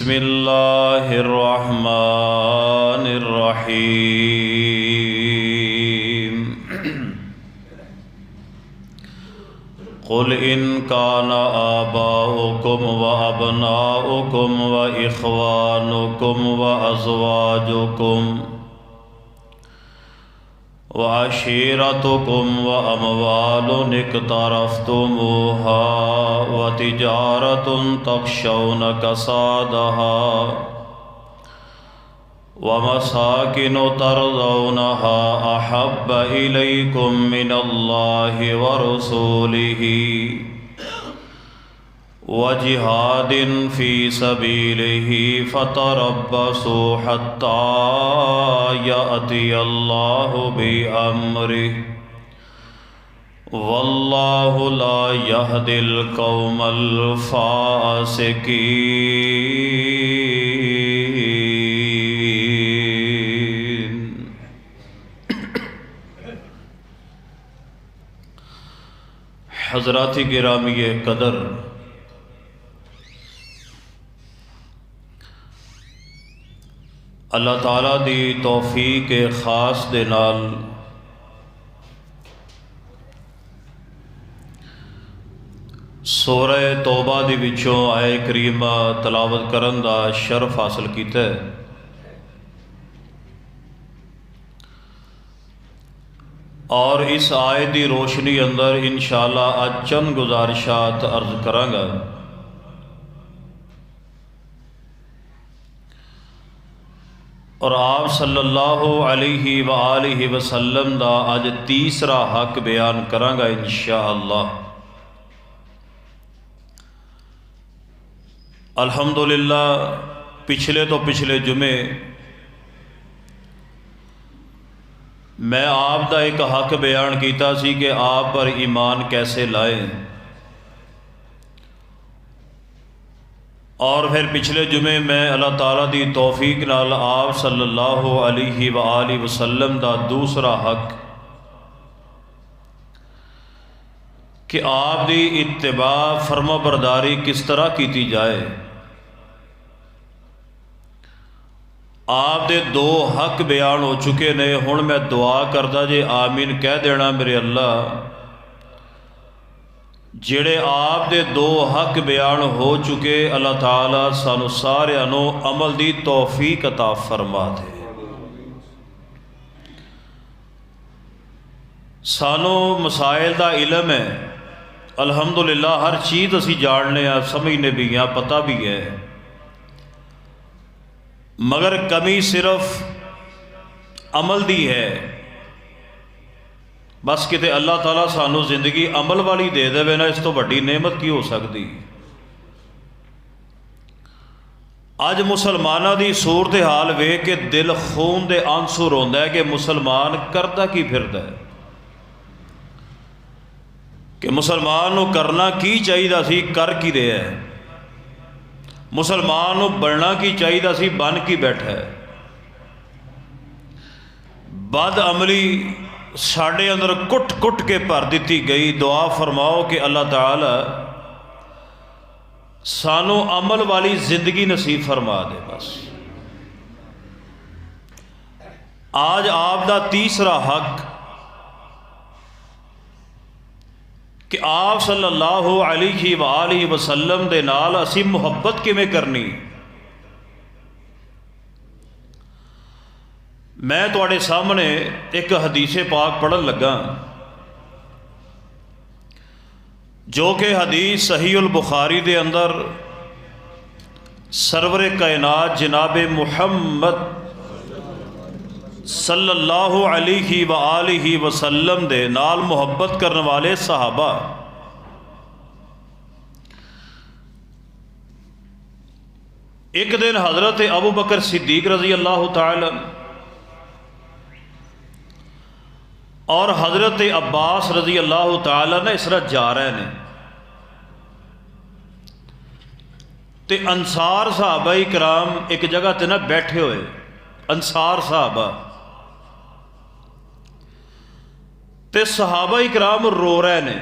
بسم اللہ الرحمن الرحیم قل ان کان آباؤکم وابناؤکم واخوانکم وازواجکم وعشیرتکم واموال اقترفتموها وتجارۃ تخشون کسادها ومساکن ترضونها احب الیکم من اللہ ورسولہ وجہاد فی سبیلہ فتربصوا حتی یأتی اللہ بامرہ واللہ لا یہدی القوم الفاسقین۔ حضرات گرامی قدر، اللہ تعالیٰ دی توفیق خاص دے نال سورہ توبہ دی وچوں آئے کریمہ تلاوت کرن دا شرف حاصل کیتا ہے۔ اور اس آیت دی روشنی اندر انشاءاللہ آج چند گزارشات عرض کراں گا۔ اور آپ صلی اللہ علیہ وآلہ وسلم دا آج تیسرا حق بیان کراں گا انشاءاللہ۔ الحمدللہ پچھلے جمعے میں آپ دا ایک حق بیان کیتا سی کہ آپ پر ایمان کیسے لائیں، اور پھر پچھلے جمعے میں اللہ تعالیٰ دی توفیق نال آپ صلی اللہ علیہ وآلہ وسلم دا دوسرا حق کہ آپ دی اتباع فرما برداری کس طرح کیتی جائے۔ آپ دے دو حق بیان ہو چکے نے، ہن میں دعا کردا جے آمین کہہ دینا میرے اللہ، جڑے آپ دے دو حق بیان ہو چکے اللہ تعالیٰ سانو سارے نو عمل دی توفیق عطا فرما دے۔ سانو مسائل دا علم ہے، الحمدللہ ہر چیز اسی جاننے ہیں، سمجھنے بھی ہیں، پتہ بھی ہے، مگر کمی صرف عمل دی ہے۔ بس کتے اللہ تعالیٰ سانو زندگی عمل والی دے دے نا، اس تو بڑی نعمت کی ہو سکتی۔ اج مسلمانہ دی صورتحال ویکھ کے دل خون دے آنسو روندا ہے کہ مسلمان کردا کی پھردا ہے، کہ مسلمان نو کرنا کی چاہیے سی کر کی رہا ہے، مسلمان نو بننا کی چاہیے سی بن کی بیٹھا ہے۔ بد عملی ساڑھے اندر کٹ کٹ کے بھر دیتی گئی۔ دعا فرماؤ کہ اللہ تعالی سانو عمل والی زندگی نصیب فرما دے۔ بس آج آپ دا تیسرا حق کہ آپ صلی اللہ علیہ وآلہ وسلم دے نال اسی محبت کیویں کرنی۔ میں تواڈے سامنے ایک حدیث پاک پڑھن لگا، جو کہ حدیث صحیح البخاری دے اندر سرور کائنات جناب محمد صلی اللہ علیہ وآلہ وسلم دے نال محبت کرنے والے صحابہ ایک دن حضرت ابو بکر صدیق رضی اللہ تعالی اور حضرت عباس رضی اللہ تعالی نے اس طرح جا رہے ہیں، تے انصار صحابہ کرام ایک جگہ تے نہ بیٹھے ہوئے، انصار صحابہ تے صحابہ کرام رو رہے ہیں،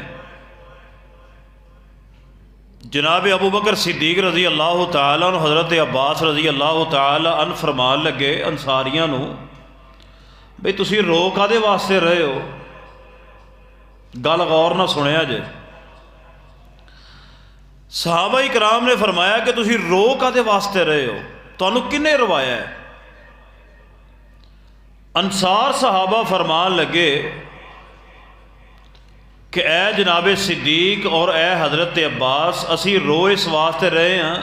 جناب ابو بکر صدیق رضی اللہ تعالیٰ عنہ حضرت عباس رضی اللہ تعالیٰ عنہ فرمان لگے انصاریاں نو بھئی تسی رو کادے واسطے رہے ہو؟ گل غور نہ سنیا جے۔ صحابہ اکرام نے فرمایا کہ تسی رو کادے واسطے رہے ہو؟ تانوں کنے روایا ہے؟ انصار صحابہ فرمان لگے کہ اے جناب صدیق اور اے حضرت عباس اسی رو اس واسطے رہے ہیں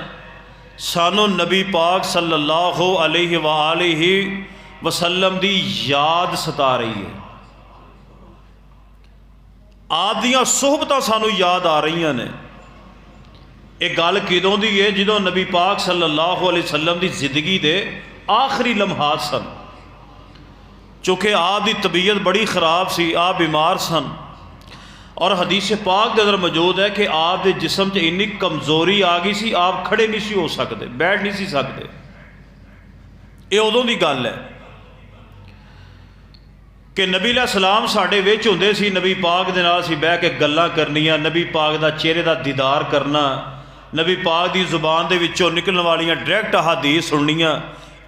سانو نبی پاک صلی اللہ علیہ وآلہ وسلم دی یاد ستا رہی ہے، آپ دیاں صحبتاں سانو یاد آ رہی ہیں۔ ایک گل کدوں دی ہے جدوں نبی پاک صلی اللہ علیہ وسلم دی زندگی دے آخری لمحات سن، چونکہ آپ دی طبیعت بڑی خراب سی، آپ بیمار سن، اور حدیث پاک دے اندر موجود ہے کہ آپ دے جسم تے اتنی کمزوری آ گئی سی آپ کھڑے نہیں سی ہو سکتے، بیٹھ نہیں سی سکتے۔ یہ ادوں دی گل ہے کہ نبی علیہ السلام ساڈے وچ ہوندے سی، نبی پاک دے نال سی بیٹھ کے گلاں کرنیاں، نبی پاک دا چہرے دا دیدار کرنا، نبی پاک دی زبان دے وچوں نکلن والیاں ڈائریکٹ احادیث سننیاں،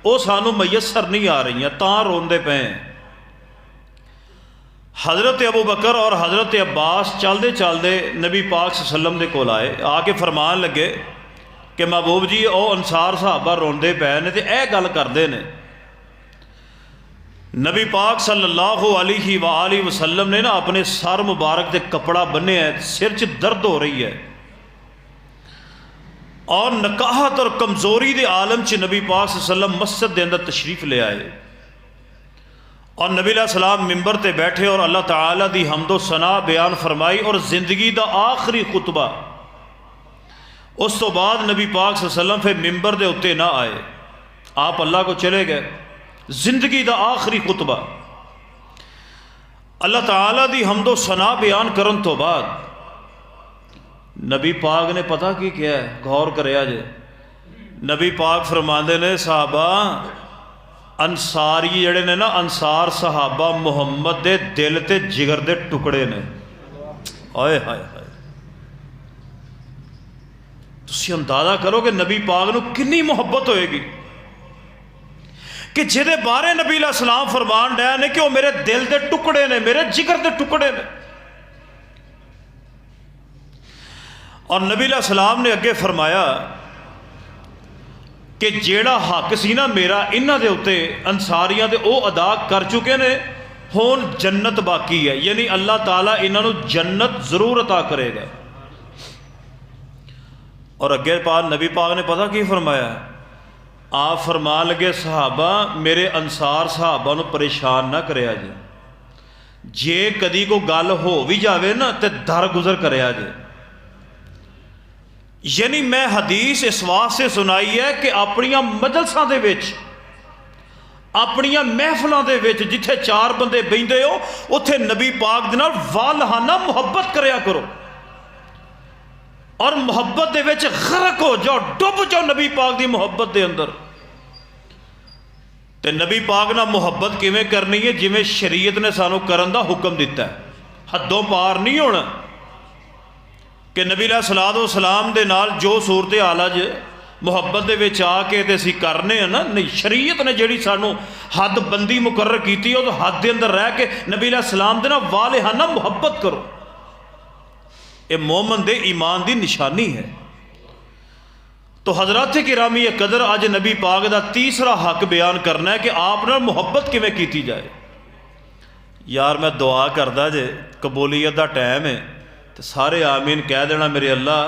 وہ سانو میسر نہیں آ رہی ہیں، تاں روندے پے ہیں۔ حضرت ابو بکر اور حضرت عباس چلدے چلدے نبی پاک صلی اللہ علیہ وسلم دے کول آئے، آ کے فرمان لگے کہ محبوب جی او انصار صحابہ روندے پے نے تے اے گل کردے نے۔ نبی پاک صلی اللہ علیہ وآلہ وسلم نے نا اپنے سر مبارک تے کپڑا بننے ہے، سر چ درد ہو رہی ہے، اور نکاہت اور کمزوری دے عالم چ نبی پاک صلی اللہ علیہ وسلم مسجد دے اندر تشریف لے آئے، اور نبی علیہ السلام ممبر تے بیٹھے اور اللہ تعالیٰ دی حمد و ثنا بیان فرمائی، اور زندگی دا آخری خطبہ۔ اس تو بعد نبی پاک صلی اللہ علیہ وسلم پھر ممبر دے اتے نہ آئے، آپ اللہ کو چلے گئے۔ زندگی دا آخری خطبہ اللہ تعالیٰ دی حمد و ثنا بیان کرن تو بعد نبی پاک نے پتہ کی کیا ہے؟ غور کریا جے۔ نبی پاک فرماندے نے صحابہ انصاری جڑے نے نا، انصار صحابہ محمد دے دل تے جگر دے ٹکڑے نے۔ آئے ہائے ہائے، تسی اندازہ کرو کہ نبی پاک نو کنی محبت ہوئے گی کہ جہدے بارے نبی علیہ السلام فرمان ڈیا نے کہ وہ میرے دل دے ٹکڑے نے، میرے جگر دے ٹکڑے نے۔ اور نبی علیہ السلام نے اگے فرمایا کہ جیڑا حق سی نا میرا انہاں دے اتے انصاریاں دے او ادا کر چکے نے، ہون جنت باقی ہے، یعنی اللہ تعالیٰ انہاں نو جنت ضرور عطا کرے گا۔ اور اگے نبی پاک نے پتہ کی فرمایا؟ آپ فرمان لگے صحابہ میرے انصار صحابہ نو پریشان نہ کریا جے، جے کدی کو گل ہو بھی جاوے نا تے در گزر کریا جے۔ یعنی میں حدیث اس واسطے سنائی ہے کہ اپنیاں مجلساں دے وچ، اپنیاں محفلاں دے وچ جتھے چار بندے بیندے ہو اتھے نبی پاک دے نال والہانہ محبت کریا کرو، اور محبت دے وچ غرق ہو جاؤ، ڈب جاؤ نبی پاک دی محبت دے اندر۔ تے نبی پاک نہ محبت کیویں کرنی ہے؟ جویں شریعت نے سانو کرن دا حکم دیتا ہے، حدوں پار نہیں ہونا کہ نبی علیہ الصلوۃ والسلام دے نال جو صورت حال اج محبت دے وچ آ کے تے اسی کرنے ہیں نا، نہیں، شریعت نے جڑی سانو حد بندی مقرر کیتی ہے اس حد دے اندر رہ کے نبی علیہ السلام دے نال والہانہ محبت کرو، یہ مومن دے ایمان دی نشانی ہے۔ تو حضرات گرامی قدر آج نبی پاک دا تیسرا حق بیان کرنا ہے کہ آپ نے محبت کیویں کیتی جائے۔ یار میں دعا کردا جے قبولیت دا ٹائم ہے تو سارے آمین کہہ دینا، میرے اللہ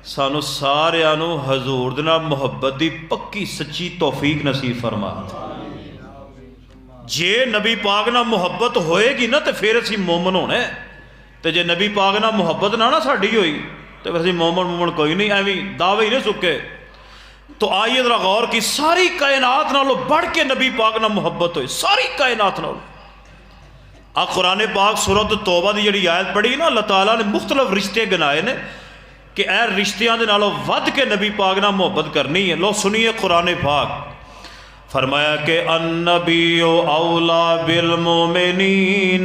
سانو ساریانو حضور دے نال محبت دی پکی سچی توفیق نصیب فرما۔ جے نبی پاک نال محبت ہوئے گی نا تو پھر اسی مومن ہونا ہے، تو جے نبی پاک نال محبت نہ ساڈی ہوئی تو پھر مومن کوئی نہیں، ایویں دعوے ہی نہیں سکے۔ تو آئیے ذرا غور کی، ساری کائنات نالوں بڑھ کے نبی پاک نال محبت ہوئی، ساری کائنات نالوں۔ قرآن پاک سورۃ توبہ دی جڑی آیت پڑھی نا، اللہ تعالیٰ نے مختلف رشتے گنائے نے کہ اے رشتیاں دے نالوں ود کے نبی پاک نال محبت کرنی ہے۔ لو سنیے قرآن پاک، فرمایا کہ النبی اولا بالمومنین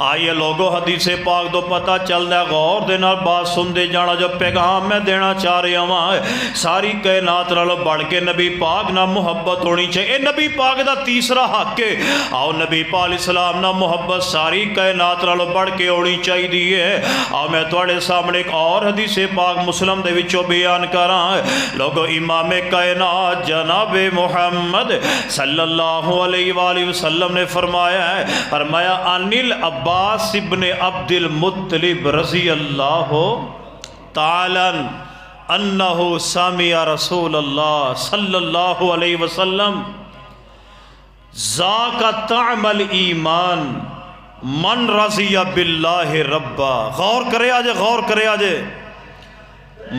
آئیے لوگو حدیث پاک تو پتہ چل رہا ہے، غور دے نال بات سن دے جانا جو پیغام میں دینا چاہ رہا ہوں، ساری کائنات نالوں بڑھ کے نبی پاک نہ محبت ہونی چاہیے۔ نبی پاک دا تیسرا حق ہے، آؤ نبی پاک علیہ السلام نہ محبت ساری کائنات نالوں بڑھ کے ہونی چاہیے۔ آؤ میں تواڈے سامنے ایک اور حدیث پاک مسلم دے وچوں بیان کراں۔ لوگو امام کائنات جناب محمد صلی اللہ علیہ وآلہ وسلم نے فرمایا ہے، فرمایا انل عباس ابن عبد المطلب رضی اللہ تعالی انہ سمع رسول اللہ صلی اللہ علیہ وسلم ذاک طعم الایمان من رضی باللہ ربا۔ غور کرے آجے، غور کرے آجے،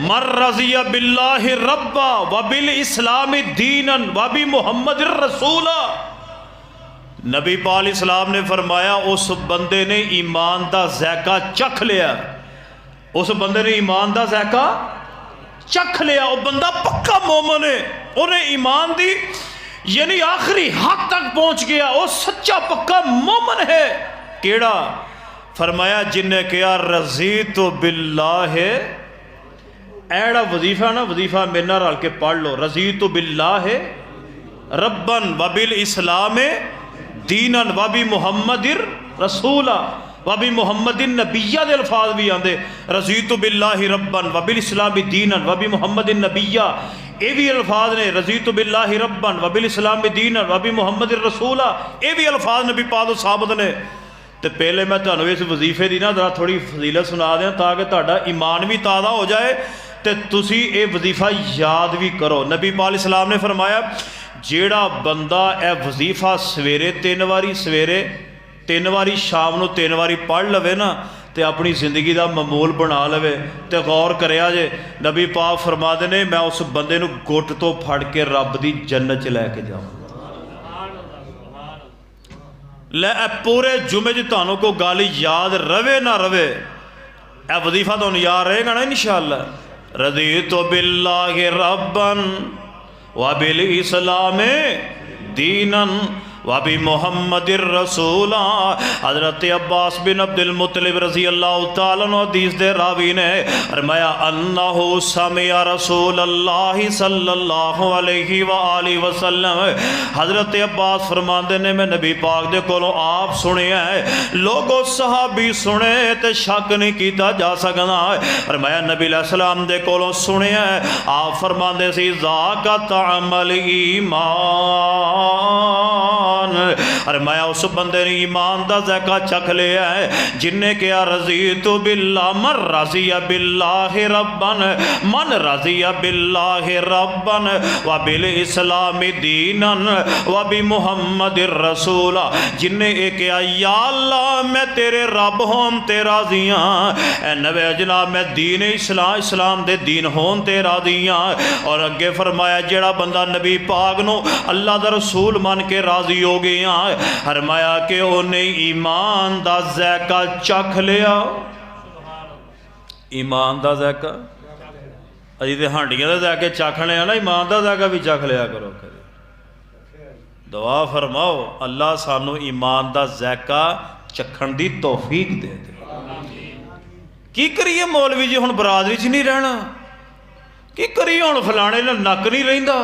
من رضی باللہ ربا وبالاسلام دینا وبمحمد الرسولا۔ نبی پاک علیہ السلام نے فرمایا اس بندے نے ایمان دا ذائقہ چکھ لیا، اس بندے نے ایمان دا ذائقہ چکھ لیا، وہ بندہ پکا مومن ہے، انہیں ایمان دی یعنی آخری حد تک پہنچ گیا، وہ سچا پکا مومن ہے۔ کیڑا؟ فرمایا جن نے کیا رضیت باللہ، ایڑا وظیفہ نا، وظیفہ میرے نال رل کے پڑھ لو، رضیت باللہ ربن وبالاسلام دینن وبی محمد رسولا وبی محمد نبیہ دے الفاظ بھی آندے، رضیت باللہ ربن وبالاسلام دینن وبی محمد نبیہ، اے بھی الفاظ نے، رضیت باللہ ربن وبالاسلام دینن وبی محمد رسولا، اے بھی الفاظ نبی پاک ثابت نے۔ تو پہلے میں تانوں اس وظیفے دی نا ذرا تھوڑی فضیلت سنا دیں تاکہ تہاڈا ایمان بھی تازہ ہو جائے تے تسی اے وظیفہ یاد بھی کرو۔ نبی پاک علیہ السلام نے فرمایا جیڑا بندہ اے وظیفہ سویرے 3 واری، سویرے 3 واری، شام نو 3 واری پڑھ لوے نا تے اپنی زندگی دا معمول بنا لوے تے غور کریا جے، نبی پاک فرما دے نے میں اس بندے نو گھٹ تو پھڑ کے رب دی جنت چ لے کے جاؤں۔ لے اے پورے جمعے جو تانوں کو گالی یاد روے نہ روے، اے وظیفہ تو یاد رہے گا نا انشاءاللہ۔ رضیت باللہ ربن وبالاسلام دینا وبی محمد الرسول۔ حضرت عباس بن عبد المطلب رضی اللہ تعالیٰ عنہ حدیث دے راوی نے فرمایا انہو سمع رسول اللہ صلی اللہ علیہ وآلہ وسلم۔ حضرت عباس فرماندے نے میں نبی پاک دے کولوں آپ سنے ہیں، لوگوں صحابی سنے تے شک نہیں کیتا جا سکنا۔ فرمایا نبی علیہ السلام دے کولوں سنے ہیں، آپ فرماندے سی ذاک طعم الایمان، فرمایا اس بندے نے ایمان دا ذائقہ چکھ لیا ہے جن نے کیا رضیت باللہ من رضی باللہ ربن، من رضی باللہ ربن وبالاسلام دینا وبمحمد الرسول، جن نے ایک کیا یا اللہ میں تیرے رب ہوں تے راضی ہاں، اے نبی جناب میں دین اسلام دے دین ہون تے راضی ہاں۔ اور اگے فرمایا جیڑا بندہ نبی پاک نو اللہ دا رسول مان کے راضی ہو گیا، فرمایا کہ انہیں ایمان دا ذائقہ چکھ لیا۔ ایمان دا ذائقہ اجی تے ہانڈیاں دا ذائقہ چکھنے آنا، ایمان دا ذائقہ بھی چکھ لیا کرو۔ دعا فرماؤ اللہ سانو ایمان دا ذائقہ چکھن دی توفیق دے دے۔ کی کریے مولوی جی ہن برادری چ نہیں رہنا، کی کریے ہن فلانے نک نہیں رہندا۔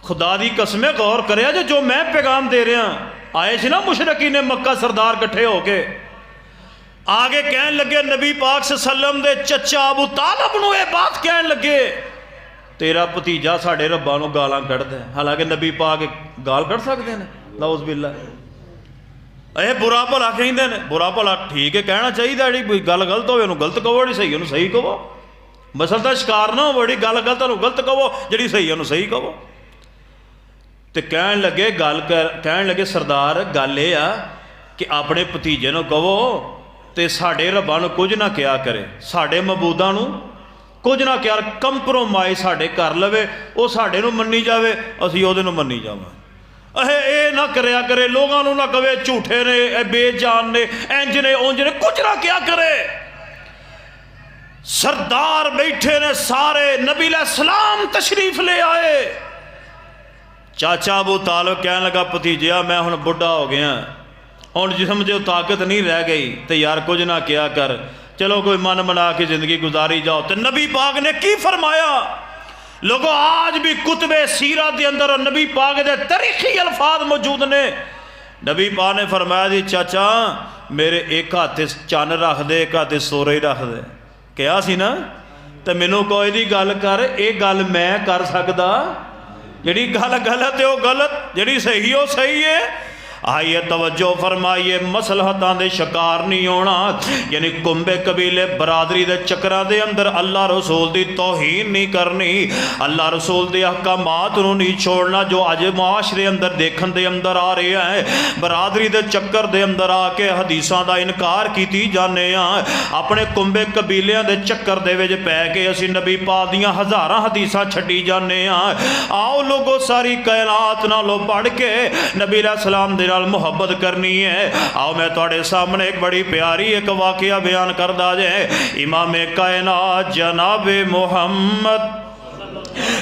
خدا دی قسمیں غور کریا جو میں پیغام دے رہا ہوں، آئے سی نا مشرکین مکہ سردار کٹھے ہو کے آگے کہنے لگے نبی پاک صلی اللہ علیہ وسلم دے چچا ابو طالب نو یہ بات کہنے لگے تیرا بھتیجا ساڈے رباں نو گالاں کڈدا ہے، حالانکہ نبی پاک گال کڈ سکدے ہیں؟ نعوذ باللہ۔ اے برا بھلا کہندے نے، برا بھلا ٹھیک ہے کہنا چاہیے، جڑی گل غلط ہوئے انہوں غلط کہو، جڑی صحیح انہوں صحیح کہو، مسئلہ دا شکار نہ ہو، بڑی گل غلط انہوں غلط کہو، جڑی صحیح انہوں صحیح کہو۔ تے کہن لگے سردار گل یہ آ کہ اپنے بھتیجے نو کہو تے ساڈے رباں نو کچھ نہ کیا کرے، ساڈے معبوداں نو کچھ نہ کیا، کمپرومائز ساڈے کر لوے، وہ ساڈے نو منی جاوے اسی او دے نو منی جاواں۔ اے نہ کریا کرے، لوگاں نو نہ کہے جھوٹے نے، اے بے جان نے، انج نے اونج نے، کچھ نہ کیا کرے۔ سردار بیٹھے نے سارے، نبی علیہ السلام تشریف لے آئے۔ چاچا ابو طالب کہنے لگا بھتیجیا میں ہن بڑھا ہو گیا، ہن جسم جو طاقت نہیں رہ گئی تو یار کچھ نہ کیا کر، چلو کوئی من بنا کے زندگی گزاری جاؤ۔ تو نبی پاک نے کی فرمایا؟ لوگوں آج بھی کتب سیرت دے اندر اور نبی پاک دے تاریخی الفاظ موجود نے۔ نبی پاک نے فرمایا جی چاچا میرے ایک ہاتھ چن رکھ دے، ایک ہاتھ سورج رکھ دے، کیا سی نا؟ تو مینوں کوئی دی گل کر، ایک گل میں کر سکدا؟ جڑی گل غلط ہے وہ غلط، جڑی صحیح ہو صحیح ہے۔ آئیے توجہ فرمائیے، مصلحتاں دے شکار نہیں ہونا، یعنی کنبے قبیلے برادری دے چکراں دے اندر اللہ رسول دی توہین نہیں کرنی، اللہ رسول دے احکامات نو نہیں چھوڑنا جو اج معاشرے اندر دیکھن دے اندر آ رہے ہیں۔ برادری دے چکر دے اندر آ کے حدیثاں دا انکار کیتی جانے ہیں، اپنے کنبے قبیلیاں دے چکر دے وچ پے کے اسی نبی پاک دیاں ہزاراں حدیثاں چھڈی جانے ہیں۔ آؤ لوگو ساری کائنات نالوں پڑھ کے نبی علیہ السلام دے محبت کرنی ہے۔ آؤ میں تواڈے سامنے ایک بڑی پیاری ایک واقعہ بیان کردا جائے۔ امام کائنات جناب محمد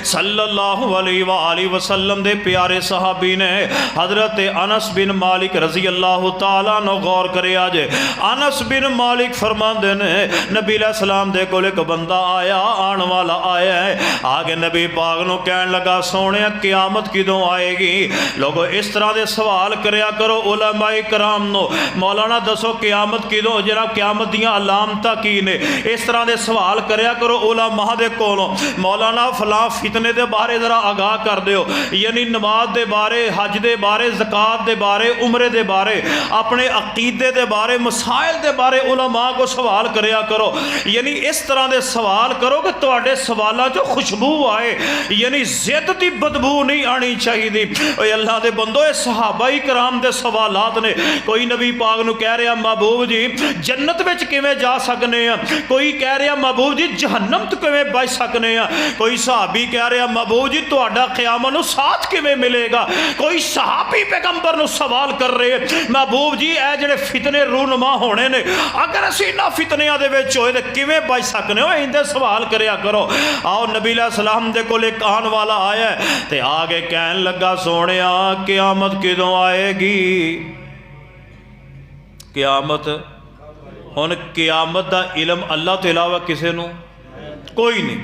صلی اللہ علیہ وآلہ وسلم دے پیارے صحابی نے حضرت انس بن مالک رضی اللہ تعالیٰ نو غور کرے آجے۔ انس بن مالک فرماندے نے نبی علیہ السلام دے کول ایک بندہ آیا، آن والا آیا ہے، آگے نبی پاک نو کہن لگا سونے قیامت کدوں آئے گی؟ لوگو اس طرح دے سوال کریا کرو علماء کرام نو، مولانا دسو قیامت کدوں، جناب قیامت دیاں علامتاں کی نے؟ اس طرح دے سوال کریا کرو علماء دے کولوں، مولانا فلاں فتنے دے بارے ذرا آگاہ کر دیو، یعنی نماز دے بارے، حج دے بارے، زکوٰۃ دے بارے، عمرے دے بارے، اپنے عقیدے دے بارے، مسائل دے بارے علماء کو سوال کریا کرو، یعنی اس طرح دے سوال کرو کہ تواڈے سوالاں جو خوشبو آئے، یعنی زد دی بدبو نہیں آنی چاہیے۔ اے اللہ دے بندو، اے صحابہ کرام دے سوالات نے۔ کوئی نبی پاک نو کہہ رہا محبوب جی جنت وچ کیویں جا سکنے ہیں، کوئی کہہ رہا محبوب جی جہنم تو کیویں بچ سکنے ہیں، کوئی صحابی کہہ رہا محبوب جی تہاڈا قیامت نو ساتھ کیویں ملے گا، کوئی صحابی پیغمبر نو سوال کر رہے محبوب جی اے جڑے فتنے رونما ہونے نے اگر اسی انہاں فتنیاں دے وچ ہوئے تے کیویں بچ سکنے ہو؟ ایندے سوال کریا کرو۔ آؤ نبی علیہ السلام دے کول ایک آن والا آیا ہے تے آگے کہن لگا سونیا قیامت کدوں آئے گی؟ قیامت ہن قیامت دا علم اللہ تو علاوہ کسے نو کوئی نہیں۔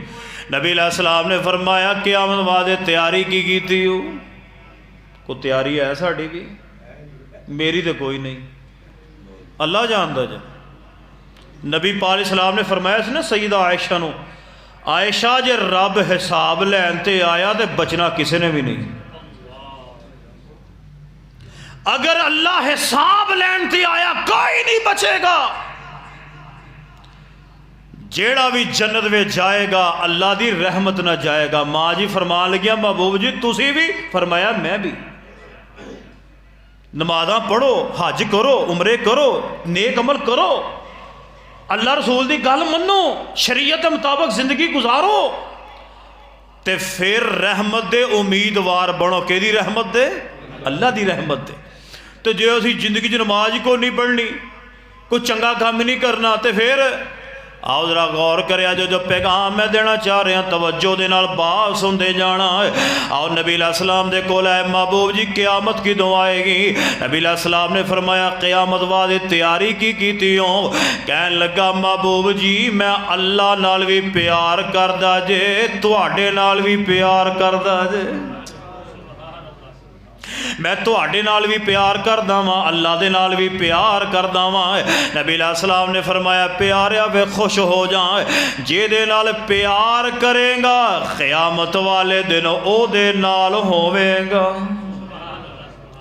نبی علیہ السلام نے فرمایا قیامت واسطے تیاری کی تھی ہو؟ کوئی تیاری ہے ساڈی بھی؟ میری تو کوئی نہیں، اللہ جاندا جا۔ نبی پاک علیہ السلام نے فرمایا سی نا سیدہ عائشہ نو، عائشہ جے رب حساب لین تے آیا تے بچنا کسے نے بھی نہیں۔ اگر اللہ حساب لین تے آیا کوئی نہیں بچے گا۔ جیڑا بھی جنت میں جائے گا اللہ دی رحمت نہ جائے گا۔ ماں جی فرمان لگیا محبوب جی تسی بھی؟ فرمایا میں بھی۔ نمازاں پڑھو، حج کرو، عمرے کرو، نیک عمل کرو، اللہ رسول دی گل منو، شریعت مطابق زندگی گزارو، تے پھر رحمت دے امیدوار بنو۔ کہ دی رحمت دے؟ اللہ دی رحمت دے۔ تو جو اسی زندگی جو نماز کو نہیں پڑھنی، کوئی چنگا کام نہیں کرنا، تے پھر آؤ ذرا غور کریا جو پیغام میں دینا چاہ رہے ہیں توجہ دے نال باس ہوندے جانا ہے۔ آؤ نبی علیہ السلام دے کول ہے محبوب جی قیامت کدوں آئے گی؟ نبی علیہ السلام نے فرمایا قیامت واسطے تیاری کیتی ہو؟ کہن لگا محبوب جی میں اللہ نال بھی پیار کردا جے، تواڈے نال بھی پیار کردا جے، میں تواڈے نال بھی پیار کردا واں، اللہ دے نال بھی پیار کردا واں۔ نبی علیہ السلام نے فرمایا پیاریا وے خوش ہو جائیں، جے دے نال پیار کرے گا قیامت والے دن او دے نال ہووے گا،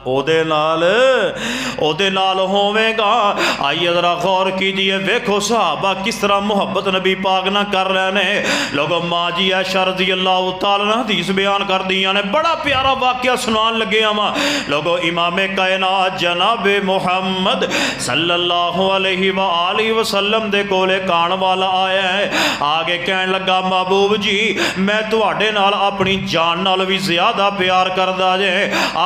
او دے نال ہووے گا۔ آئیے ذرا غور کیجئے، ویکھو صحابہ کس طرح محبت نبی پاک نہ کر رہے ہیں۔ لوگوں ماں جی عائشہ رضی اللہ تعالیٰ عنہ حدیث بیان کر دیاں نے، بڑا پیارا واقعہ سنان لگے ہاں۔ لوگوں امام کائنات جناب محمد صلی اللہ علیہ وآلہ وسلم دے کولے کان والا آیا ہے، آگے کہن لگا محبوب جی میں تواڈے نال اپنی جان نال بھی زیادہ پیار کردا جے،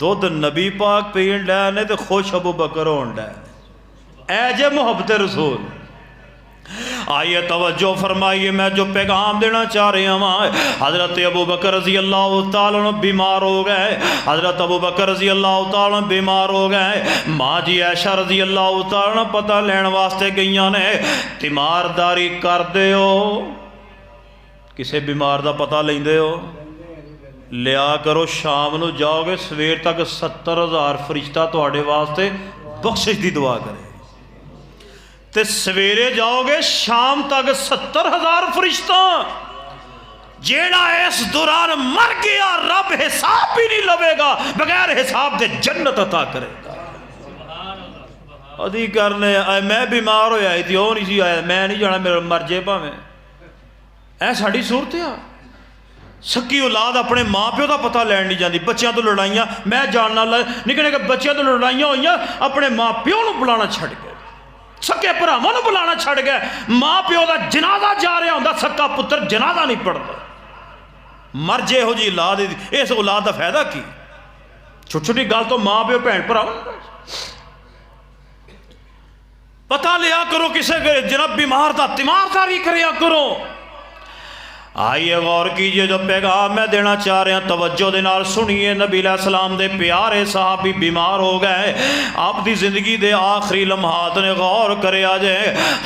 دودھ نبی پاک پین ڈے نے تو خوش ابو بکر ہون ڈے اے جے محبت رسول آئیے توجہ فرمائیے میں جو پیغام دینا چاہ رہے ہیں حضرت ابو بکر رضی اللہ تعالیٰ عنہ بیمار ہو گئے حضرت ابو بکر رضی اللہ تعالیٰ عنہ بیمار ہو گئے ماں جی عائشہ رضی اللہ تعالیٰ عنہ پتہ لین واسطے گئیاں نے تیمارداری کر دے ہو کسے بیمار دا پتہ لیں دے ہو لیا کرو شام نو جاؤ گے سویر تک 70,000 فرشتہ تو آڑے واسطے بخشش دی دعا کرے تے سویرے جاؤ گے شام تک 70,000 فرشتہ جیڑا اس دوران مر گیا رب حساب بھی نہیں لوے گا بغیر حساب دے جنت عطا کرے گا ادھی کرنے میں بیمار ہویا ہی تھی نہیں سی آیا میں نہیں جانا میرا مر جے پا میں اے ساڑی صورت ہے سکی اولاد اپنے ماں پیو دا پتہ لین نہیں جاندی بچیاں تو لڑائیاں میں جاننا نکنے کہ بچیاں تو لڑائیاں ہوئیاں اپنے ماں پیو نو بلانا چھڑ گئے سکے پراواں نو بلانا چھڑ گئے ماں پیو دا جنازہ جا رہا ہوندا سکا پتر جنازہ نہیں پڑھدا مر جے ہو جی اولاد اس اولاد دا فائدہ کی چھوٹی چھوٹی گل تو ماں پیو بہن بھرا پتہ لیا کرو کسے جناب بیمار دا تیمارداری کریا کرو آئیے غور کیجئے جو پیغام میں دینا چاہ رہے ہیں توجہ دے نال سنیے نبی علیہ السلام دے پیارے صحابی بیمار ہو گئے آپ دی زندگی دے آخری لمحات نے غور کرے آجے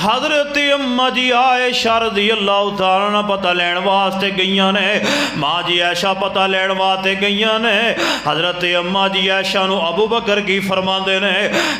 حضرت امہ جی عائشہ رضی اللہ تعالیٰ نے پتہ لین واسطے گئیاں نے ماں جی عائشہ پتہ لین واسطے گئیاں نے حضرت امہ جی عائشہ نو ابو بکر کی فرمان دے نے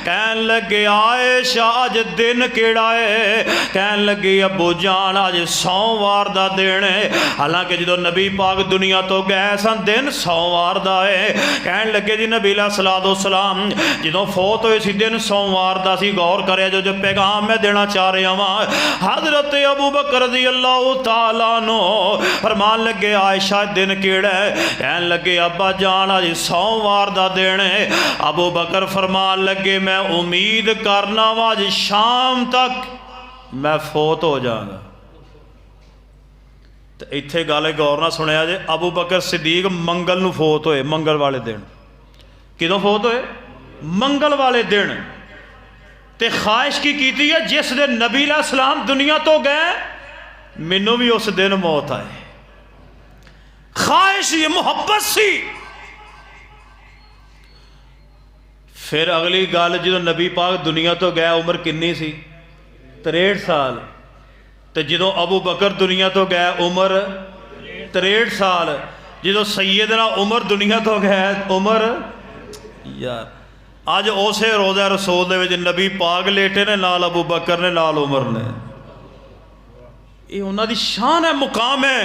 کہن لگے عائشہ آج دن کیڑا ہے کہن لگے ابو جان آج سوموار دا دینے حالانکہ جدو نبی پاک دنیا تو گئے سن دن سوموار دا ہے کہن لگے جی نبی علیہ السلام جدو فوت ہوئے سی دن سوموار دا سی غور کرے جو پیغام میں دینا چاہ رہے ہیں حضرت ابو بکر رضی اللہ تعالیٰ عنہ فرمان لگے عائشہ دن کیڑا ہے کہن لگے ابا جان آج سوموار دا دینے ابو بکر فرمان لگے میں امید کرنا آج شام تک میں فوت ہو جاؤں گا تو ایتھے گالے غور نہ سنیا جے ابو بکر صدیق منگل نو فوت ہوئے منگل والے دن کدوں فوت ہوئے منگل والے دن تے خواہش کی کیتی ہے جس دن نبی علیہ السلام دنیا تو گئے منو بھی اس دن موت آئے خواہش یہ محبت سی پھر اگلی گال جدو نبی پاک دنیا تو گیا عمر کنی سی 63 سال تے جدو ابو بکر دنیا تو گیا عمر 63 سال جدو سیدنا عمر دنیا تو گیا عمر یار آج اوسے روزہ رسول دے وچ نبی پاک لیٹے نے نال ابو بکر نے نال عمر نے یہ انہاں دی شان ہے مقام ہے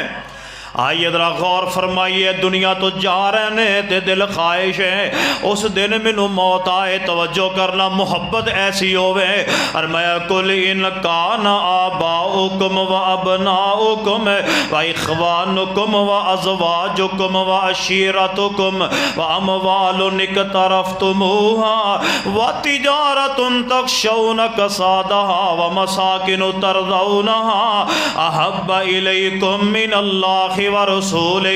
آئیے ذرا غور فرمائیے دنیا تو جا رہے نے تے دل خواہش ہے اس دن منو موت آئے توجہ کرنا محبت ایسی ہوئے فرمایا کل ان کان آباؤکم و ابناؤکم و اخوانکم و ازواجکم و عشیرتکم و اموال اقترفتموها و تجارت تخشون کسادها و مساکن ترضونها احب الیکم من اللہ ورسولہ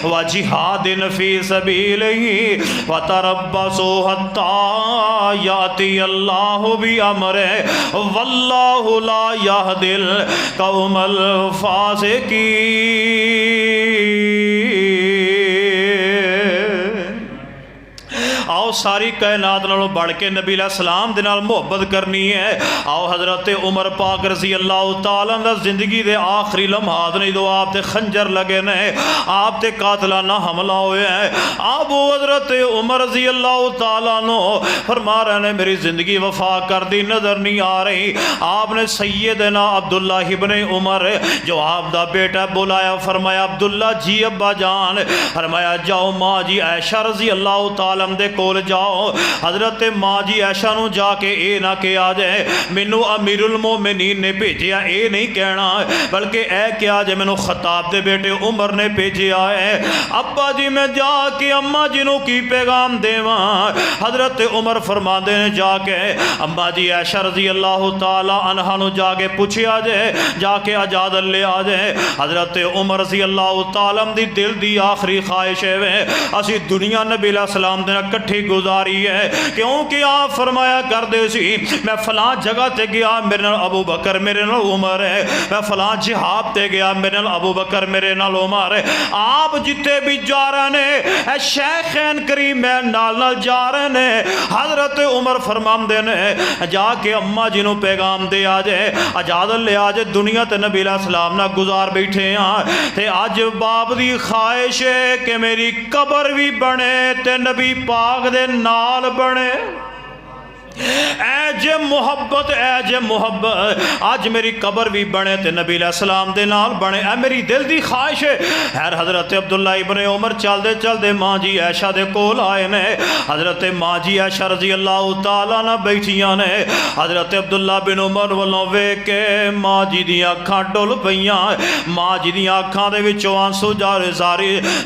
وجہاد فی سبیلہ وتربصوا حتی یاتی اللہ بامرہ واللہ لا یہدی القوم الفاسقین آؤ ساری کائنات نالوں بڑھ کے نبی علیہ السلام دے نال محبت کرنی ہے آؤ حضرت عمر پاک رضی اللہ تعالیٰ عنہ زندگی دے آخری لمحات نے جو آپ تے خنجر لگے نے آپ تے قاتلانہ حملہ ہوئے ہیں آپ حضرت عمر رضی اللہ تعالیٰ عنہ فرما رہے ہیں میری زندگی وفا کر دی نظر نہیں آ رہی آپ نے سیدنا عبداللہ ابن عمر جو آپ دا بیٹا بلایا فرمایا عبداللہ جی ابا جان فرمایا جاؤ ماں جی عائشہ رضی اللہ تعالیٰ عنہ دے کول جاؤ حضرت ماں جی عائشہ نو جا کے اے نہ کہ آ جائے مینو امیر المومنین نے بھیجیا، اے نہیں کہنا بلکہ اے کیا جائے مینو خطاب دے بیٹے عمر نے بھیجیا ہے۔ ابا جی میں جا کے اماں جی نو کی پیغام دیواں؟ حضرت عمر فرماندے نے جا کے اماں جی عائشہ رضی اللہ تعالی عنہا نو جا کے پوچھیا جائے، جا کے اجازت لے آ جائے۔ حضرت عمر رضی اللہ تعالی دی دل دی آخری خواہش ہے اسی دنیا نبی علیہ السلام دے نال کٹھی گزاری ہے، کیونکہ آپ فرمایا کردے سی میں فلاں جگہ تے گیا میرے نال ابو بکر میرے نال عمر ہے، میں فلاں جہاد تے گیا میرے نال ابو بکر میرے نال عمر ہے۔ آپ جتے بھی جا رہے ہیں شیخین کریمین نال نال جا رہے ہیں۔ حضرت عمر فرماندے نے جا کے اماں جی نو پیغام دے آ جائے، اجازت لے آ جائے، دنیا تے نبی علیہ السلام نہ گزار بیٹھے ہیں تے اج باپ دی خواہش ہے کہ میری قبر بھی بنے تے نبی پاک دے نال بنے۔ اے جے محبت، اے جے محبت، آج میری قبر بھی بنے تے نبی علیہ السلام دے نال بنے، اے میری دل دی خواہش ہے۔ خیر حضرت عبداللہ ابن عمر چل دے ماں جی عائشہ دے کول آئے نے۔ حضرت ماں جی عائشہ رضی اللہ تعالیٰ نہ بیٹھیاں نے۔ حضرت عبداللہ بن عمر والوں ویکھ کے ماں جی دی اکھاں ڈل پئیاں، ماں جی دی اکھاں دے وچوں آنسو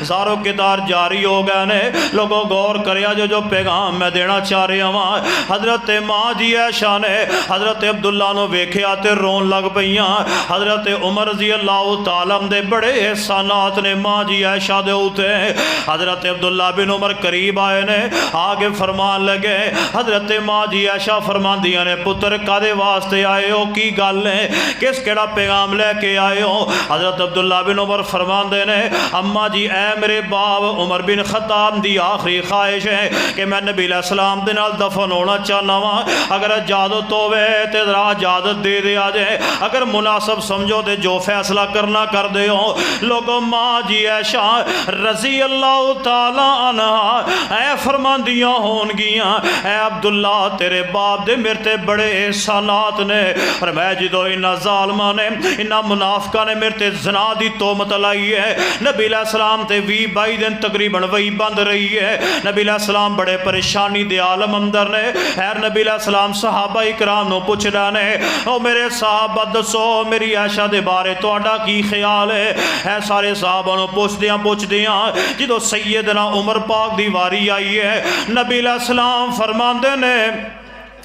زارو کتار جاری ہو گئے نے۔ لوگوں غور کریا جو پیغام میں دینا چاہ رہا ہوں۔ حضرت ماں جی عائشہ نے حضرت عبداللہ نو ویکھیا تے رون لگ پئیاں۔ حضرت عمر رضی اللہ تعالیٰ دے بڑے احسانات نے ماں جی عائشہ دے اوتے۔ حضرت عبداللہ بن عمر قریب آئے نے، آگے فرمان لگے۔ حضرت ماں جی عائشہ فرمان دیا نے پتر کدے واسطے آئے ہو، کی گل ہے، کس کیڑا پیغام لے کے آئے ہو؟ حضرت عبداللہ بن عمر فرمان دے نے اماں جی اے میرے باپ عمر بن خطاب دی آخری خواہش ہے کہ میں نبی علیہ السلام دے نال دفن ہونا چاہنا، اگر اجازت ہوئے تے ذرا اجازت دے دے آ جائے، اگر مناسب سمجھو تے جو فیصلہ کرنا کر دے ہو۔ لوگوں ماں جی عائشہ رضی اللہ تعالی عنہ اے فرمان دیاں ہون گیاں اے عبداللہ تیرے باپ دے میرے تے بڑے احسانات نے، اور میں جدو انہاں ظالماں نے انہاں منافقاں نے میرے تے زنا دی تہمت لائی ہے، نبی علیہ السلام تے 20-22 دن تقریباً وہی بند رہی ہے، نبی علیہ السلام بڑے پریشانی دے عالم اندر نے۔ خیر نبی علیہ السلام صحابہ اکرام نو پوچھ رہے ہیں او میرے صحابہ دسو میری عائشہ دے بارے تہاڈا کی خیال ہے؟ اے سارے صحابہ نو پوچھ دیاں جدو سیدنا عمر پاک دی واری آئی ہے، نبی علیہ السلام فرماندے نے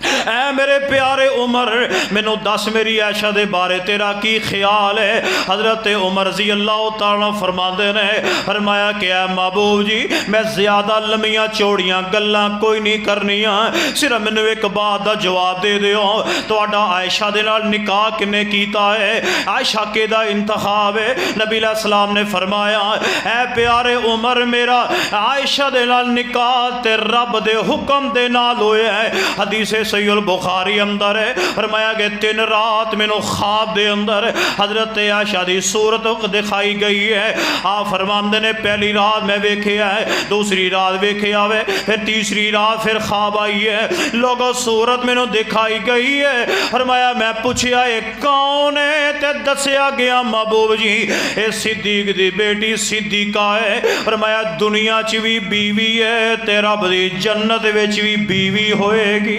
اے میرے پیارے عمر مینوں دس میری عائشہ دے بارے تیرا کی خیال ہے؟ حضرت عمر رضی اللہ تعالیٰ فرماندے نے فرمایا کہ اے محبوب جی میں زیادہ لمیاں چوڑیاں گلاں کوئی نہیں کرنیاں، صرف مینوں ایک بات دا جواب دے دیو، تہاڈا عائشہ دے نال نکاح کنے کیتا ہے؟ عائشہ کے دا انتخاب ہے؟ نبی علیہ السلام نے فرمایا اے پیارے عمر میرا عائشہ دے نال نکاح تے رب دے حکم دے نال ہوئے ہے۔ حدیث صحیح البخاری اندر ہے، فرمایا کہ 3 رات میں نو خواب دے اندر حضرت عائشہ دی صورت دکھائی گئی ہے۔ آپ فرماندے نے پہلی رات میں ویکھیا ہے، دوسری رات ویکھیا ہے، پھر تیسری رات پھر خواب آئی ہے، لوگوں صورت میں نو دکھائی گئی ہے۔ فرمایا میں پوچھیا اے کون ہے تے دسیا گیا محبوب جی اے صدیق دی بیٹی صدیقہ ہے۔ فرمایا دنیا چ بھی بیوی ہے تے رب دی جنت وچ بھی بیوی ہوئے گی۔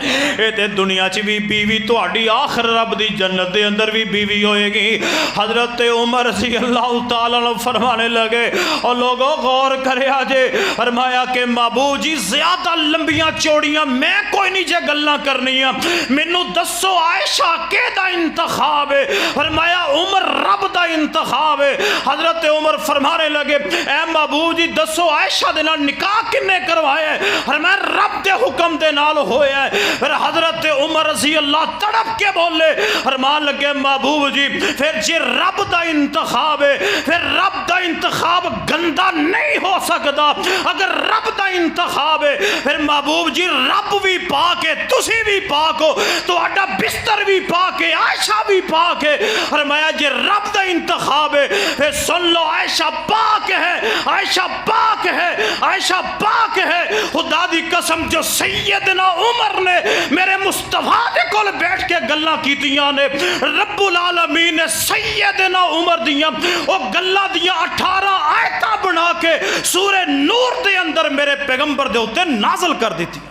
اے تے دنیا چ بھی بیوی تہاڈی آخر رب دی جنت دے اندر بھی بیوی ہوئے گی۔ حضرت عمر رضی اللہ تعالیٰ عنہ فرمانے لگے اور لوگوں غور کرے آجے، فرمایا کہ محبوب جی زیادہ لمبیاں چوڑیاں میں کوئی نہیں جے گلاں کرنیاں، مینوں دسو عائشہ کے دا انتخاب ہے؟ فرمایا عمر رب دا انتخاب ہے۔ حضرت عمر فرمانے لگے اے محبوب جی دسو عائشہ دے نال نکاح کنے کروایا ہے؟ فرمایا رب دے حکم دے نال ہویا ہے۔ پھر حضرت عمر رضی اللہ تڑپ کے بولے فرمان لگے محبوب جی پھر جی رب دا انتخاب ہے، پھر رب دا انتخاب گندا نہیں ہو سکتا۔ اگر رب دا انتخاب ہے پھر محبوب جی رب بھی پاک ہے، تسی بھی پاک ہو، تو اڈا بستر بھی پاک ہے، عائشہ بھی پاک ہے۔ فرمایا جی رب دا انتخاب ہے پھر سن لو عائشہ پاک ہے، عائشہ پاک ہے، عائشہ پاک ہے۔ خدا دی قسم جو سیدنا عمر نے میرے مصطفیٰ دے کول بیٹھ کے گلاں کیتیاں نے، رب العالمین نے سیدنا عمر دیاں او گلاں دیاں 18 آیتاں بنا کے سورہ نور دے اندر اندر میرے پیغمبر دے ہوتے نازل کر دیتی ہیں.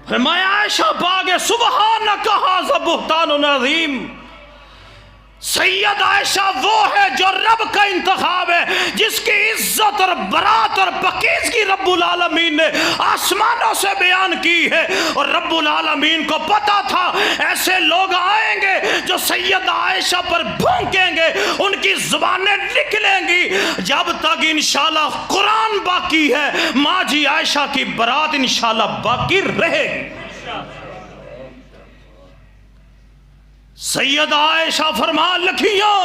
فرمایا عائشہ باغ سبحانک ھذا بہتان عظیم. سید عائشہ وہ ہے جو رب کا انتخاب ہے، جس کی عزت اور برات اور پاکیزگی رب العالمین نے آسمانوں سے بیان کی ہے. اور رب العالمین کو پتا تھا ایسے لوگ آئیں گے جو سید عائشہ پر بھونکیں گے، ان کی زبانیں نکلیں گی. جب تک انشاءاللہ قرآن باقی ہے ماں جی عائشہ کی برات انشاءاللہ باقی رہے گی. سید عائشہ فرمان لکھیاں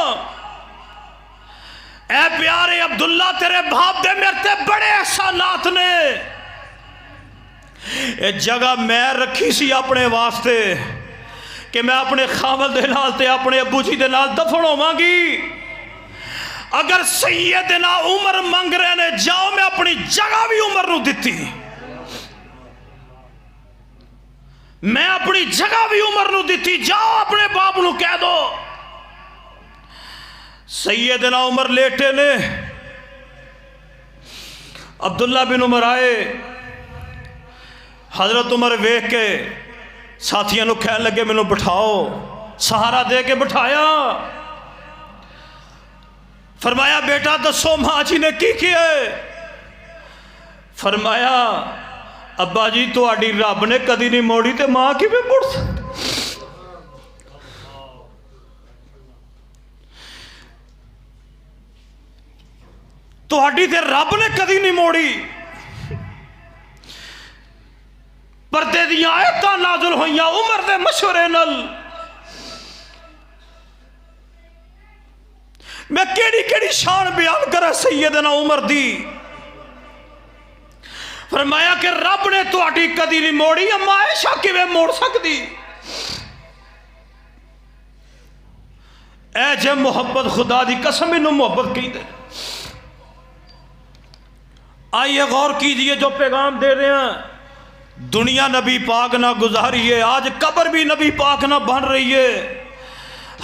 اے پیارے عبداللہ تیرے باپ دے میرے تے بڑے احسانات نے. ایک جگہ میں رکھی سی اپنے واسطے کہ میں اپنے خاوند دے نال تے اپنے ابو جی دے نال دفن ہوواں گی. اگر سیدنا عمر منگ رہے نے جاؤ، میں اپنی جگہ بھی عمر نو دتی، میں اپنی جگہ بھی عمر نو دیتی، جاؤ اپنے باپ نو کہہ دو. سیدنا عمر لیٹے نے، عبداللہ بن عمر آئے، حضرت عمر ویکھ کے ساتھیاں نو کہنے لگے مینوں بٹھاؤ. سہارا دے کے بٹھایا. فرمایا بیٹا دسو ماں جی نے کی کیا ہے؟ فرمایا ابا جی تہاڈی رب نے کدی نہیں موڑی تے ماں کیویں مڑ سکتی؟ تہاڈی تے رب نے کدی نہیں موڑی. پردے دیاں آیتاں نازل ہوئیاں عمر دے مشورے نال. میں کیڑی کیڑی شان بیان کرا سیدنا عمر دی. فرمایا کہ رب نے تہاڈی کدی نہیں موڑی، اما عائشہ کیویں موڑ سکتی؟ اے جے محبت خدا دی قسم انہوں محبت کی دے. آئیے غور کیجئے جو پیغام دے رہے ہیں. دنیا نبی پاک نہ گزاری ہے، آج قبر بھی نبی پاک نہ بن رہی ہے.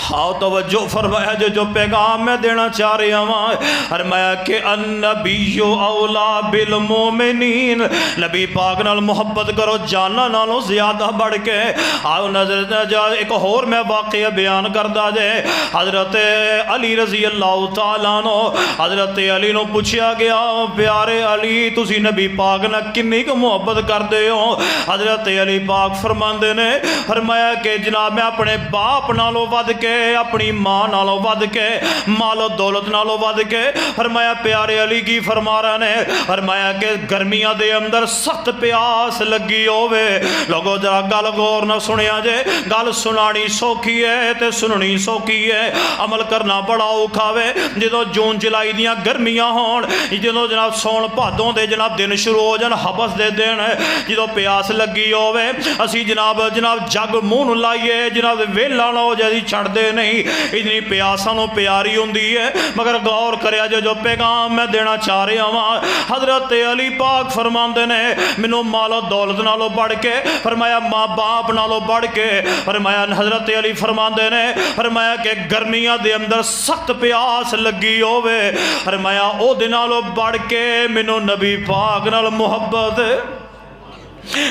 ہاں توجہ فرمایا جو پیغام میں دینا چاہ رہے ہیں. فرمایا کہ النبی اولا بالمومنین، نبی پاک نال محبت کرو جانا نالوں زیادہ بڑھ کے. آؤ نظر جا ایک اور میں واقعہ بیان کردہ جائے. حضرت علی رضی اللہ تعالیٰ عنہ، حضرت علی نو پوچھا گیا پیارے علی تسی نبی پاک نہ کنی کو محبت کر دے ہو؟ حضرت علی پاک فرماندے نے فرمایا کہ جناب میں اپنے باپ نالوں ود کے، اپنی ماں نالوں ود کے، مال و دولت نالوں ود کے. فرمایا پیارے علی کی فرما رہا نے فرمایا کہ گرمیاں دے اندر سخت پیاس لگی ہووے. لوگو ذرا گل غور نہ سنیا جے، گل سنانی سوکھی ہے تے سننی سوکھی ہے، عمل کرنا بڑا اوکھا وے. جدوں جون جولائی دیاں گرمیاں ہون، جدوں جناب سون بھادوں دے جناب دن شروع ہو جان حبس دے دن، جدوں پیاس لگی ہووے اسی جناب جگ منہ لائیے جناب ویلا نہ ہو جائے چھڑ دے نہیں. اتنی پیاسانوں پیاری ہوندی ہے. مگر غور کریا جو پیغام میں دینا چاہ رہے ہوں. حضرت علی پاک فرماندے نے منوں مال و دولت نالوں بڑھ کے، فرمایا ماں باپ نالوں بڑھ کے، فرمایا حضرت علی فرماندے نے فرمایا کہ گرمیاں دے اندر سخت پیاس لگی ہووے، فرمایا او دے نالوں بڑھ کے منوں نبی پاک نال محبت،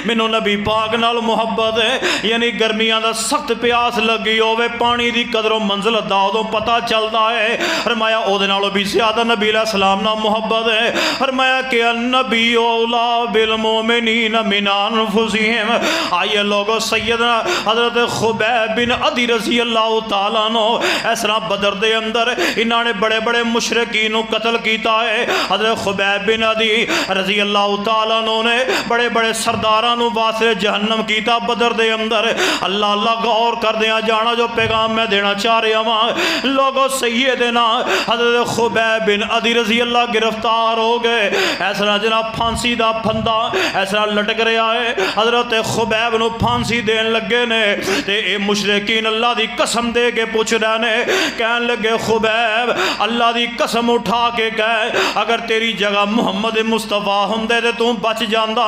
مینوں نبی پاک نال محبت ہے. یعنی گرمیاں دا سخت پیاس لگی ہووے، پانی دی قدر و منزلت دا ادوں پتہ چلدا ہے. فرمایا او دے نالوں بھی زیادہ نبی علیہ السلام نال محبت ہے. فرمایا کہ النبی اولا بالمومنین من انفسہم. آئیے لوگو سیدنا حضرت خبیب بن عدی رضی اللہ تعالیٰ عنہ اس طرح بدر دے اندر انہاں نے بڑے بڑے مشرکین قتل کیتا ہے. حضرت خبیب بن عدی رضی اللہ تعالیٰ عنہ نے بڑے بڑے سردارانو واسطے جہنم کیتا بدر دے اندر. اللہ اللہ غور کر دیا جانا جو پیغام میں دینا چاہ رہا ہوں. لوگوں سیدنا حضرت خبیب بن عدی رضی اللہ گرفتار ہو گئے. ایسا جناب پھانسی دا پھندا ایسا لٹک رہا ہے. حضرت خبیب نو پھانسی دین لگے نے تے اے مشرکین اللہ دی قسم دے کے پوچھ رہے نے، کہن لگے خبیب اللہ دی قسم اٹھا کے کہے اگر تیری جگہ محمد مصطفیٰ ہندے تے تو بچ جاندا.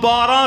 12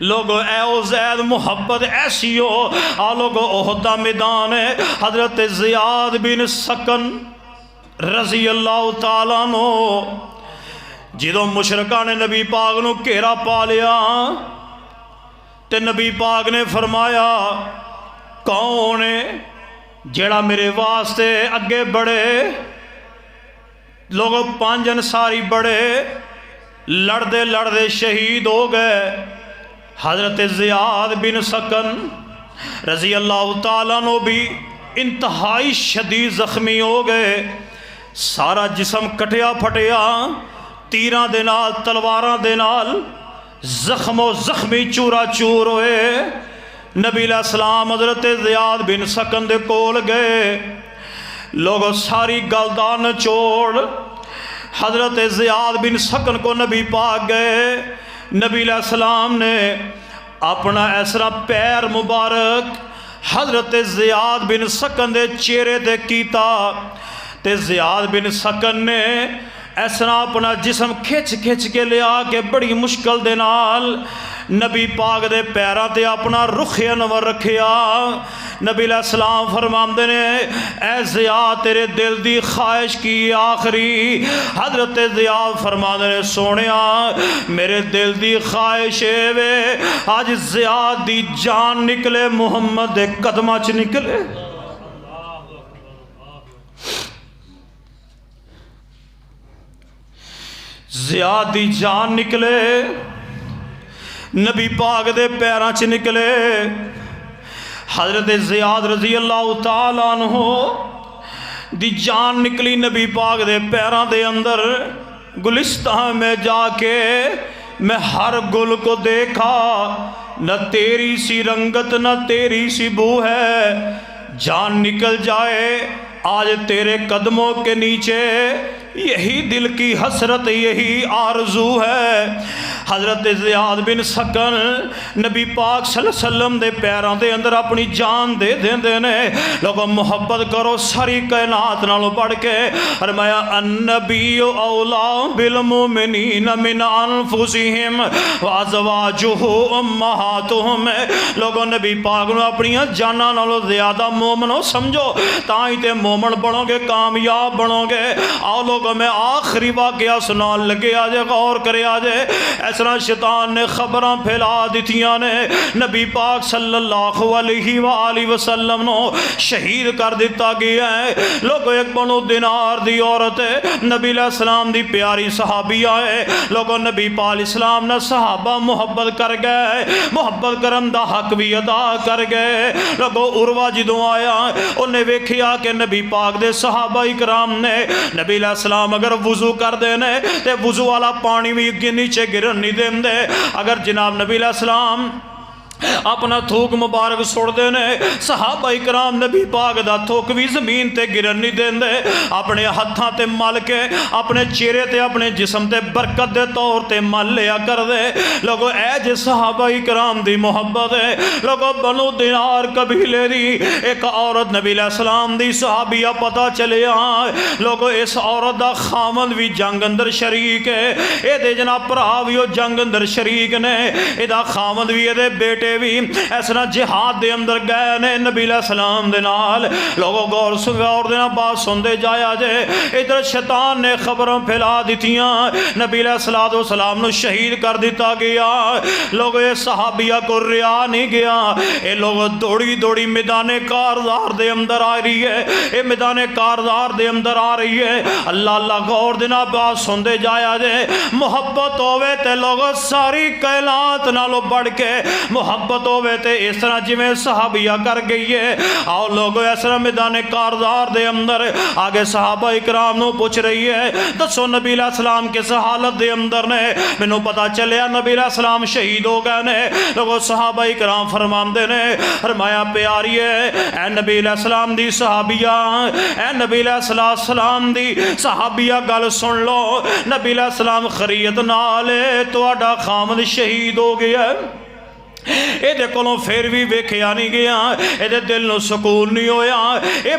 لوگو اے او زید محبت ایسی ہو آ لوگو احد دا میدان ہے حضرت زیاد بن سکن رضی اللہ تعالیٰ عنہ جدو مشرکان نے نبی پاک نو گھیرا پا لیا تے نبی پاک نے فرمایا کون ہے جیڑا میرے واسطے اگے بڑھے لوگوں 5 انصاری بڑے لڑدے لڑدے شہید ہو گئے حضرت زیاد بن سکن رضی اللہ تعالیٰ عنہ بھی انتہائی شدید زخمی ہو گئے سارا جسم کٹیا پھٹیا تیراں دے نال تلواراں دے نال زخم و زخمی چورا چور ہوئے نبی علیہ السلام حضرت زیاد بن سکن دے کول گئے لوگوں ساری گلدان چوڑ حضرت زیاد بن سکن کو نبی پاک گئے نبی علیہ السلام نے اپنا ایسرا پیر مبارک حضرت زیاد بن سکن دے چہرے دے کیتا تے زیاد بن سکن نے ایسا اپنا جسم کھچ کھچ کے لیا کہ بڑی مشکل دے نال نبی پاک دے پیرا تے اپنا رخ انور رکھیا نبی علیہ السلام فرماندے نے اے زیاد تیرے دل دی خواہش کی آخری حضرت زیاد فرماندے نے سونیا میرے دل دی خواہش ہے وے آج زیاد دی جان نکلے محمد دے قدمہ چ نکلے زیاد دی جان نکلے نبی پاک دے پیراں چ نکلے حضرت زیاد رضی اللہ تعالیٰ عنہ دی جان نکلی نبی پاک دے پیراں دے اندر گلستان میں جا کے میں ہر گل کو دیکھا نہ تیری سی رنگت نہ تیری سی بو ہے جان نکل جائے آج تیرے قدموں کے نیچے یہی دل کی حسرت یہی آرزو ہے حضرت زیاد بن سکن نبی پاک صلی اللہ علیہ وسلم دے پیراں دے اندر اپنی جان دے دیں نے لوگوں محبت کرو ساری کائنات نالوں پڑھ کے فرمایا النبی اولا بالمؤمنین من انفسہم وازواجہ امہاتہم لوگوں نبی پاک نو اپنی جاناں نالوں زیادہ مومنوں سمجھو تائیں تے مومن بنو گے کامیاب بنو گے آؤ لوگ میں آخری واقعہ سنان لگے آجے غور کرے آجے ایسا شیطان نے خبراں پھیلا دیتیاں نے نبی پاک صلی اللہ علیہ وآلہ وسلم نو شہید کر دیتا گیا ہے لوگوں ایک بنو دینار دی عورت ہے نبی علیہ السلام دی پیاری صحابیہ ہے لوگوں نبی پاک علیہ السلام نے صحابہ محبت کر گئے محبت کرن دا حق بھی ادا کر گئے لوگوں عروہ جدوں آیا انہیں ویکھیا کہ نبی پاک دے صحابہ اکرام نے نبی علیہ السلام اگر وضو کر دینے تے وضو والا پانی بھی نیچے گرن نہیں دیں دے اگر جناب نبی علیہ السلام اپنا تھوک مبارک سوڑ دینے صحابہ اکرام نبی پاک دا تھوک بھی زمین تے گرن نہیں دیں دے اپنے ہتھاں تے مل کے اپنے چہرے تے اپنے جسم تے برکت دے طور تے مل لیا کر دے لوگو اے جے صحابہ اکرام دی محبت ہے لوگو بنو دینار قبیلے دی ایک عورت نبی علیہ السلام دی صحابیہ پتہ چلے آئے لوگو اس عورت دا خامد بھی جنگ اندر شریک ہے اے دے جناب پراویو جنگ اندر شریک نے اے دا خامد بھی اے دے بیٹے بھی ایسا جہاد دے اندر گئے نے نبی علیہ السلام دے نال لوگوں غور سنگا اور دینا بات سن دے جایا جے ادھر شیطان نے خبروں پھیلا دیتیاں نبی علیہ السلام نو شہید کر دیتا گیا لوگوں یہ صحابیہ کو ریا نہیں گیا اے لوگوں دوڑی دوڑی میدان کارزار دے اندر آ رہی ہے اے میدان کارزار دے اندر آ رہی ہے اللہ اللہ غور دینا بات سن دے جایا جے محبت ہوئے تے لوگوں ساری کائنات نالو بڑھ کے محبت ہوئے تے اس طرح جی میں صحابیہ کر گئی ہے آؤ لوگوں اس طرح میدان کارزار دے اندر آگے صحابہ اکرام نو پوچھ رہی ہے دسو نبی علیہ السلام کس حالت دے اندر نے میں نو پتا چلیا نبی علیہ السلام شہید ہو گئے نے لوگوں صحابہ اکرام فرمان دے نے فرمایا پیاری ہے اے نبی علیہ السلام دی صحابیہ اے نبی علیہ السلام دی صحابیہ گل سن لو نبی علیہ السلام خریت نالے تو اڈا خامد شہید ہو گیا ہے ਇਹਦੇ ਕੋਲੋਂ ਫਿਰ ਵੀ ਵੇਖਿਆ ਨਹੀਂ ਗਿਆ, ਇਹਦੇ ਦਿਲ ਨੂੰ ਸਕੂਨ ਨਹੀਂ ਹੋਇਆ। ਇਹ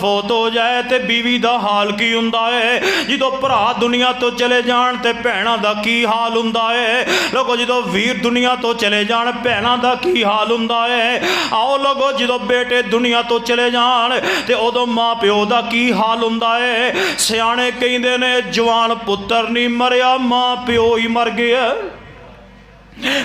ਫੌਤ ਹੋ ਜਾਏ ਤੇ ਬੀਵੀ ਦਾ ਹਾਲ ਕੀ ਹੁੰਦਾ ਹੈ, ਜਦੋਂ ਭਰਾ ਦੁਨੀਆ ਤੋਂ ਚਲੇ ਜਾਣ ਤੇ ਭੈਣਾਂ ਦਾ ਕੀ ਹਾਲ ਹੁੰਦਾ ਹੈ। ਲੋਕੋ ਜਦੋਂ ਵੀਰ ਦੁਨੀਆ ਤੋਂ ਚਲੇ ਜਾਣ ਭੈਣਾਂ ਦਾ ਕੀ ਹਾਲ ਹੁੰਦਾ ਹੈ। ਆਓ ਲੋਕੋ ਜਦੋਂ ਬੇਟੇ ਦੁਨੀਆ ਤੋਂ ਚਲੇ ਜਾਣ ਤੇ ਉਦੋਂ ਮਾਂ ਪਿਓ ਦਾ ਕੀ ਹਾਲ ਹੁੰਦਾ ਹੈ। ਸਿਆਣੇ ਕਹਿੰਦੇ ਨੇ ਜਵਾਨ ਪੁੱਤਰ ਨਹੀਂ ਮਰਿਆ, ਮਾਂ ਪਿਓ ਹੀ ਮਰ ਗਿਆ।